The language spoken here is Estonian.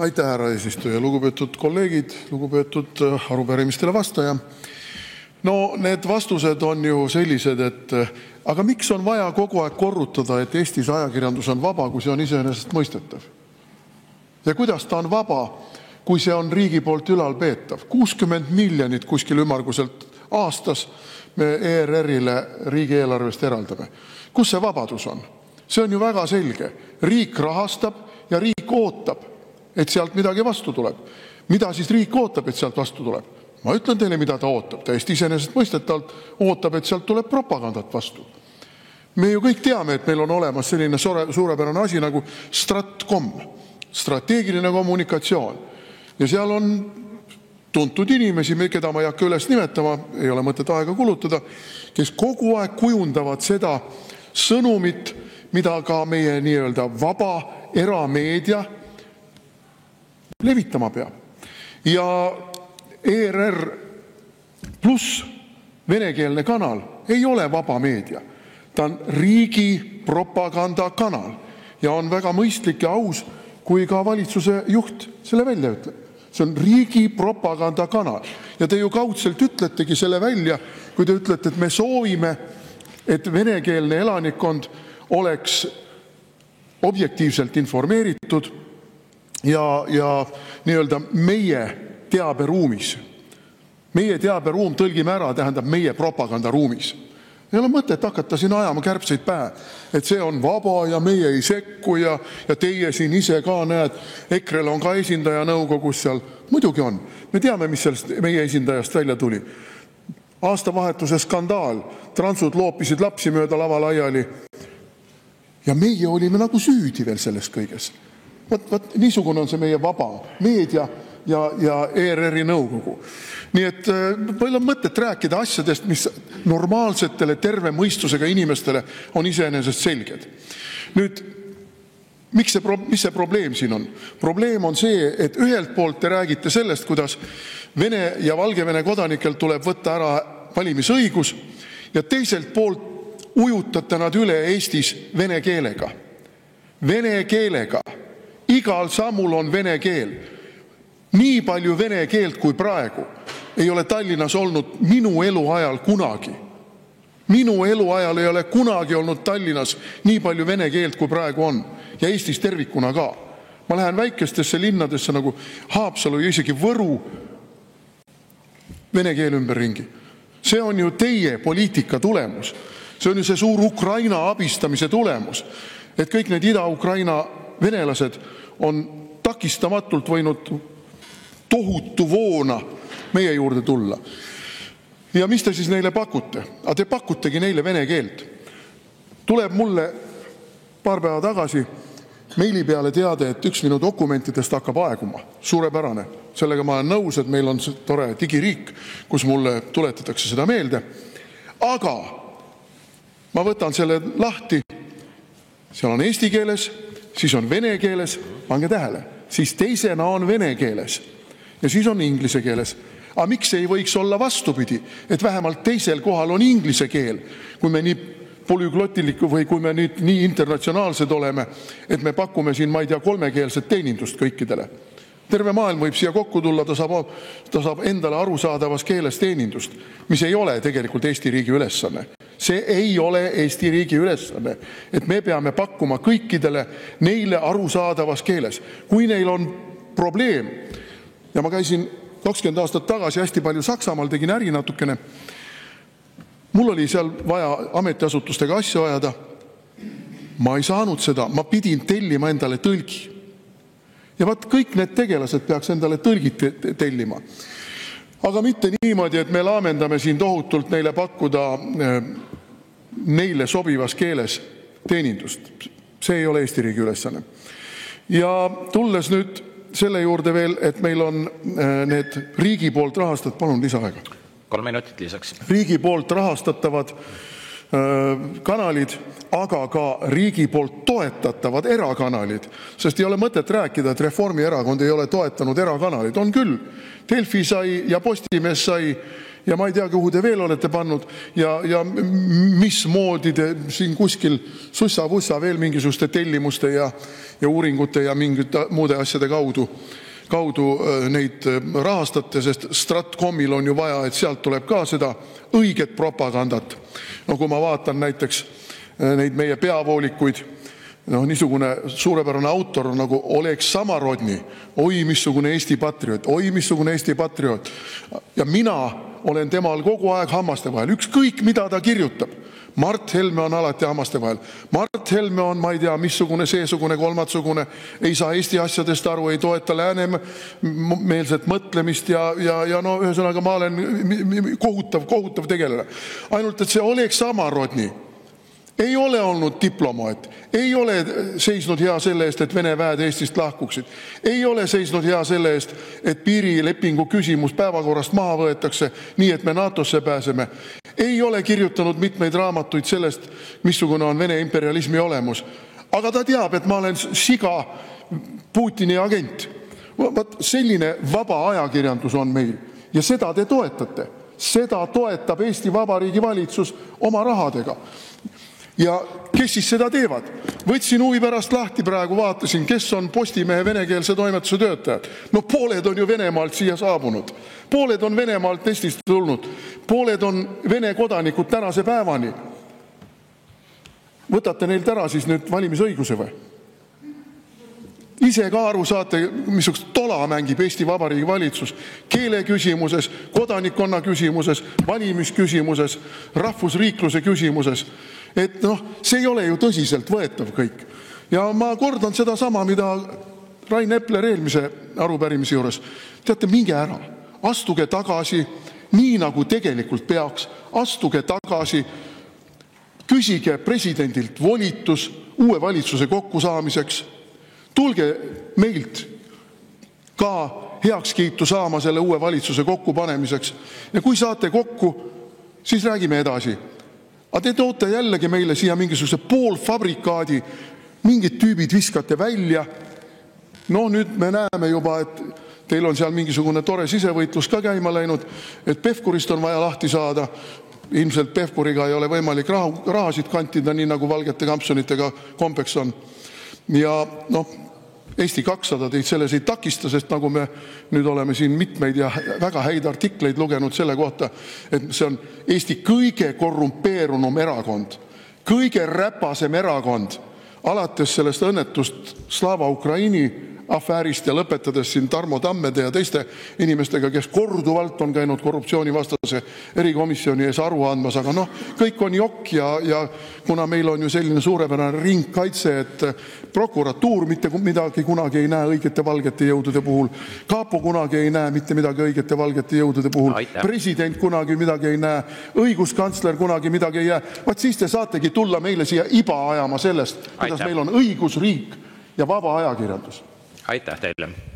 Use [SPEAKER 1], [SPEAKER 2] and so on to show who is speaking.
[SPEAKER 1] Aitäh, härra eesistuja. Lugupeetud kolleegid, lugupeetud arupärimistele vastaja. No need vastused on ju sellised, et aga miks on vaja kogu aeg korrutada, et Eestis ajakirjandus on vaba, kui see on iseenesest mõistetav? Ja kuidas ta on vaba, kui see on riigi poolt ülalpeetav? 60 miljonit kuskil ümmarguselt aastas me ERR-ile riigieelarvest eraldame. Kus see vabadus on? See on ju väga selge. Riik rahastab ja riik ootab, et sealt midagi vastu tuleb. Mida siis riik ootab, et sealt vastu tuleb? Ma ütlen teile, mida ta ootab. Täiesti iseenesest mõistetavalt ootab, et sealt tuleb propagandat vastu. Me ju kõik teame, et meil on olemas selline suurepärane asi nagu Stratcom, strateegiline kommunikatsioon. Ja seal on tuntud inimesi, keda ma ei hakka üles nimetama, ei ole mõtet aega kulutada, kes kogu aeg kujundavad seda sõnumit, mida ka meie nii-öelda vaba erameedia levitama peab. Ja ERR pluss venekeelne kanal ei ole vaba meedia. Ta on riigi propagandakanal ja on väga mõistlik ja aus, kui ka valitsuse juht selle välja ütleb. See on riigi propagandakanal. Ja te ju kaudselt ütletegi selle välja, kui te ütlete, et me soovime, et venekeelne elanikkond oleks objektiivselt informeeritud ja nii-öelda meie teaberuumis. Meie teaberuum, tõlgime ära, tähendab meie propagandaruumis. Ei ole mõtet hakata siin ajama kärbseid pähe, et see on vaba ja meie ei sekku ja teie siin ise ka näed, EKRE-l on ka esindaja nõukogus seal. Muidugi on. Me teame, mis sellest meie esindajast välja tuli. Aastavahetuse skandaal. Transud loopisid lapsi mööda lava laiali. Ja meie olime nagu süüdi veel selles kõiges. Vaat niisugune on see meie vaba meedia ja ERR-i nõukogu. Nii et meil on mõtet rääkida asjadest, mis normaalsetele terve mõistusega inimestele on iseenesest selged. Nüüd, mis see probleem siin on? Probleem on see, et ühelt poolt te räägite sellest, kuidas Vene ja Valgevene kodanikelt tuleb võtta ära valimisõigus ja teiselt poolt ujutate nad üle Eestis vene keelega. Vene keelega. Igal sammul on vene keel. Nii palju vene keelt kui praegu ei ole Tallinnas olnud minu eluajal kunagi. Minu eluajal ei ole kunagi olnud Tallinnas nii palju vene keelt kui praegu on. Ja Eestis tervikuna ka. Ma lähen väikestesse linnadesse nagu Haapsalu ja isegi Võru vene keel ümberringi. See on ju teie poliitika tulemus. See on ju see suur Ukraina abistamise tulemus. Et kõik need Ida-Ukraina venelased on takistamatult võinud tohutu voona meie juurde tulla. Ja mis te siis neile pakute? Aga te pakutegi neile vene keelt. Tuleb mulle paar päeva tagasi meili peale teade, et üks minu dokumentidest hakkab aeguma. Suurepärane. Sellega ma olen nõus, et meil on tore digiriik, kus mulle tuletatakse seda meelde. Aga ma võtan selle lahti. Seal on eesti keeles, siis on vene keeles, pange tähele, siis teisena on vene keeles ja siis on inglise keeles. Aga miks ei võiks olla vastupidi, et vähemalt teisel kohal on inglise keel, kui me nii polüglotiliku või kui me nüüd nii internatsionaalsed oleme, et me pakume siin, ma ei tea, 3-keelset teenindust kõikidele. Terve maailm võib siia kokku tulla, ta saab endale arusaadavas keeles teenindust, mis ei ole tegelikult Eesti riigi ülesanne. See ei ole Eesti riigi ülesanne, et me peame pakkuma kõikidele neile arusaadavas keeles. Kui neil on probleem, ja ma käisin 20 aastat tagasi hästi palju Saksamaal, tegin äri natukene, mul oli seal vaja ametiasutustega asju ajada, ma ei saanud seda, ma pidin tellima endale tõlgi. Ja vaat kõik need tegelased peaks endale tõlgid tellima. Aga mitte niimoodi, et me laamendame siin tohutult neile pakkuda neile sobivas keeles teenindust. See ei ole Eesti riigi ülesanne. Ja tulles nüüd selle juurde veel, et meil on need riigi poolt rahastatavad, palun lisaaega.
[SPEAKER 2] 3 minutit lisaks.
[SPEAKER 1] Riigi poolt rahastatavad kanalid, aga ka riigi poolt toetatavad erakanalid, sest ei ole mõtet rääkida, et Reformierakond ei ole toetanud erakanalid. On küll. Delfi sai ja Postimees sai
[SPEAKER 2] ja ma ei tea, kuhu te veel olete pannud ja mismoodi te siin kuskil sussa-vussa veel mingisuguste tellimuste ja uuringute ja mingite muude asjade kaudu neid rahastate, sest Stratcomil on ju vaja, et sealt tuleb ka seda õiget propagandat. No kui ma vaatan näiteks neid meie peavoolikuid, niisugune suurepärane autor nagu Oleg Samorodni, oi missugune Eesti patrioot, oi missugune Eesti patrioot. Ja mina olen temal kogu aeg hammaste vahel, ükskõik mida ta kirjutab. Mart Helme on alati hammaste vahel. Mart Helme on, ma ei tea, missugune, seesugune, kolmatsugune, ei saa Eesti asjadest aru, ei toeta läänemeelset mõtlemist ja no ühesõnaga ma olen kohutav tegelane. Ainult, et see Oleg Samorodni ei ole olnud diplomaat, ei ole seisnud hea selle eest, et Vene väed Eestist lahkuksid, ei ole seisnud hea selle eest, et piirilepingu küsimus päevakorrast maha võetakse nii, et me NATO-sse pääseme, ei ole kirjutanud mitmeid raamatuid sellest, missugune on Vene imperialismi olemus. Aga ta teab, et ma olen siga Putini agent. Selline vaba ajakirjandus on meil ja seda te toetate. Seda toetab Eesti Vabariigi valitsus oma rahadega. Ja kes siis seda teevad? Võtsin huvi pärast lahti praegu, vaatasin, kes on Postimehe venekeelse toimetuse töötajad. No pooled on ju Venemaalt siia saabunud. Pooled on Venemaalt Eestist tulnud. Pooled on Vene kodanikud tänase päevani. Võtate neilt ära siis nüüd valimisõiguse või? Ise ka aru saate, missugust tola mängib Eesti Vabariigi valitsus keele küsimuses, kodanikkonna küsimuses, valimisküsimuses, rahvusriikluse küsimuses. Et see ei ole ju tõsiselt võetav kõik. Ja ma kordan seda sama, mida Rain Epler eelmise arupärimise juures. Teate, minge ära, astuge tagasi, nii nagu tegelikult peaks, astuge tagasi, küsige presidendilt volitus uue valitsuse kokkusaamiseks, tulge meilt ka heakskiitu saama selle uue valitsuse kokkupanemiseks ja kui saate kokku, siis räägime edasi. Aga te toote jällegi meile siia mingisuguse poolfabrikaadi, mingid tüübid viskate välja. No nüüd me näeme juba, et teil on seal mingisugune tore sisevõitlus ka käima läinud, et Pevkurist on vaja lahti saada. Ilmselt Pevkuriga ei ole võimalik rahasid kantida, nii nagu valgete kampsunitega kombeks on. Ja Eesti 200 teid selles ei takista, sest nagu me nüüd oleme siin mitmeid ja väga häid artikleid lugenud selle kohta, et see on Eesti kõige korrumpeerunum erakond, kõige räpasem erakond, alates sellest õnnetust Slava Ukraini afäärist ja lõpetades siin Tarmo Tammede ja teiste inimestega, kes korduvalt on käinud korruptsioonivastase erikomisjoni ees aru andmas, aga kõik on jokk ja kuna meil on ju selline suurepärane ringkaitse, et prokuratuur mitte midagi kunagi ei näe õigete valgete jõudude puhul, Kaapo kunagi ei näe mitte midagi õigete valgete jõudude puhul, president kunagi midagi ei näe, õiguskantsler kunagi midagi ei jää, vaat siis te saategi tulla meile siia iba ajama sellest, kuidas meil on õigusriik ja vaba ajakirjandus.
[SPEAKER 3] Aitäh teile!